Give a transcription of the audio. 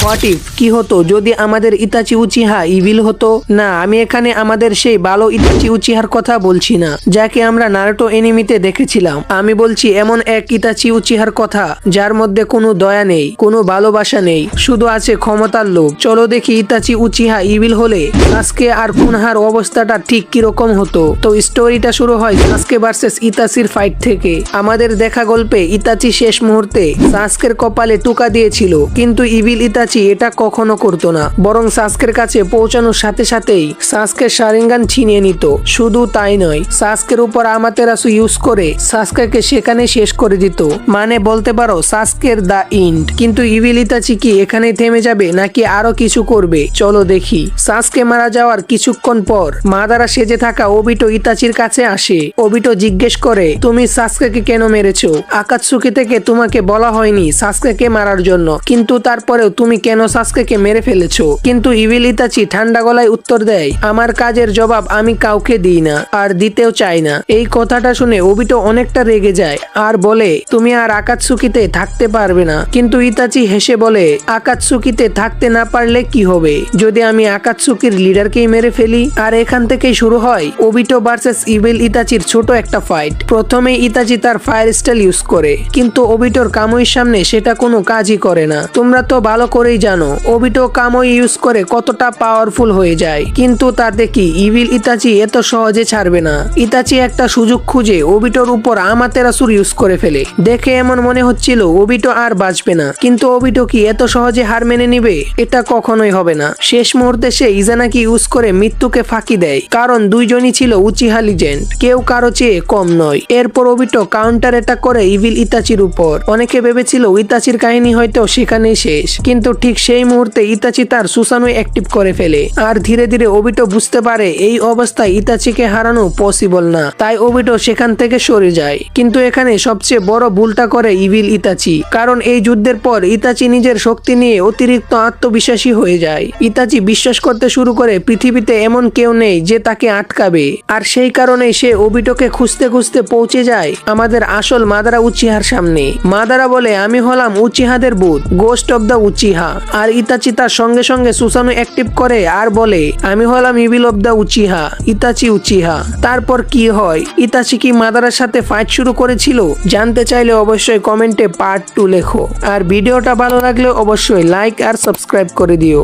What if কি হতো যদি আমাদের ইতাচি উচিহা ইভিল হতো? না, আমি এখানে আমাদের সেই ভালো ইতাচি উচিহার কথা বলছি না, যাকে আমরা নারুটো এনিমিতে দেখেছিলাম। আমি বলছি এমন এক ইতাচি উচিহার কথা যার মধ্যে কোনো দয়া নেই, কোনো ভালোবাসা নেই, শুধু আছে ক্ষমতার লোভ। চলো দেখি ইতাচি উচিহা ইভিল হলে সাসকে আর কুনহার অবস্থাটা ঠিক কিরকম হতো। তো স্টোরিটা শুরু হয় সাসকে ভার্সেস ইতাচির ফাইট থেকে। আমাদের দেখা গল্পে ইতাচি শেষ মুহূর্তে সাসকের কপালে টুকা দিয়েছিল, কিন্তু ইভিল ইতাচি এটা কখনো করতো না, বরং সাসকের কাছে পৌঁছানোর সাথে সাথেই সাসকের শারিঙ্গান ছিনিয়ে নিত। শুধু তাই নয়, সাসকের উপর আমাতেরাসু ইউজ করে সাসকেকে সেখানে শেষ করে দিত। মানে বলতে পারো সাসকের দা ইন্ড। কিন্তু ইভিল ইতাচি কি এখানে থেমে যাবে নাকি আরো কিছু করবে? চলো দেখি। সাসকে মারা যাওয়ার কিছুক্ষণ পর মাদারা সেজে থাকা ওবিটো ইতাচির কাছে আসে। ওবিটো জিজ্ঞেস করে, তুমি সাসকেকে কেন মেরেছো? আকাতসুকি থেকে তোমাকে বলা হয়নি সাসকেকে মারার জন্য, কিন্তু তারপরেও তুমি কেন সাসকেকে মেরে ফেলেছো? কিন্তু ইভিল ইতাচি ঠান্ডা গলায় উত্তর দেয়, আমার কাজের জবাব আমি কাউকে দিই না, আর দিতেও চাই না। এই কথাটা শুনে ওবিটো অনেকটা রেগে যায় আর বলে, তুমি আর আকাতসুকিতে থাকতে পারবে না। কিন্তু ইতাচি হেসে বলে, আকাতসুকিতে থাকতে না পারলে কি হবে যদি আমি আকাতসুকির লিডারকেই মেরে ফেলি? আর এখান থেকেই শুরু হয় ওবিটো ভার্সেস ইভিল ইতাচির ছোট একটা ফাইট। প্রথমে ইতাচি তার ফায়ার স্টাইল ইউজ করে, কিন্তু ওবিটোর কামুইর সামনে সেটা কোনো কাজই করে না। তোমরা তো ভালো করেই জানো ওবিটো কামুই ইউজ করে কতটা পাওয়ারফুল হয়ে যায়, কিন্তু তাতে কি ইভিল ইতাচি এত সহজে ছাড়বে না। ইতাচি একটা সুযোগ খুঁজে ওবিটোর উপর আমাতেরাসুর ইউজ করে ফেলে। দেখে এমন মনে হচ্ছিল ওবিটো আর বাঁচবে না, কিন্তু ওবিটো কি এত সহজে হার মেনে নিবে? এটা কখনোই হবে না। শেষ মুহূর্তে সে ইজানাকি ইউজ করে মৃত্যুকে ফাঁকি দেয়, কারণ দুইজনই ছিল উচিহা লিজেন্ড, কেউ কারো চেয়ে কম নয়। এরপর ওবিটো কাউন্টার অ্যাটাক করে ইভিল ইতাচির উপর। অনেকে ভেবেছিল ইতাচির কাহিনী হয়তো সেখানেই শেষ, কিন্তু ঠিক সেই মুহূর্তে ইতাচি তার সুসানু অ্যাক্টিভ করে ফেলে। আর ধীরে ধীরে ওবিটো বুঝতে পারে এই অবস্থায় ইতাচিকে হারানো পসিবল না, তাই ওবিটো সেখান থেকে সরে যায়। কিন্তু এখানে সবচেয়ে বড় ভুলটা করে ইভিল ইতাচি, কারণ এই যুদ্ধের পর ইতাচি নিজের শক্তি নিয়ে অতিরিক্ত আত্মবিশ্বাসী হয়ে যায়। ইতাচি বিশ্বাস করতে শুরু করে পৃথিবীতে এমন কেউ নেই যে তাকে আটকাবে, আর সেই কারণেই সে ওবিটোকে খুঁজতে খুঁজতে পৌঁছে যায় আমাদের আসল মাদারা উচিহার সামনে। মাদারা বলে, আমি হলাম উচিহাদের ভূত, গোস্ট অব দ্য উচিহা। আর ইতাচি তার সঙ্গে সঙ্গে সুসানু অ্যাক্টিভ করে আর বলে, আমি হলাম evil of the Uchiha, Itachi Uchiha. তারপর কি হয়? ইতাচি কি মাদারার সাথে ফাইট শুরু করেছিল? জানতে চাইলে অবশ্যই কমেন্টে পার্ট 2 লেখো। আর ভিডিওটা ভালো লাগলে অবশ্যই লাইক আর সাবস্ক্রাইব করে দিও।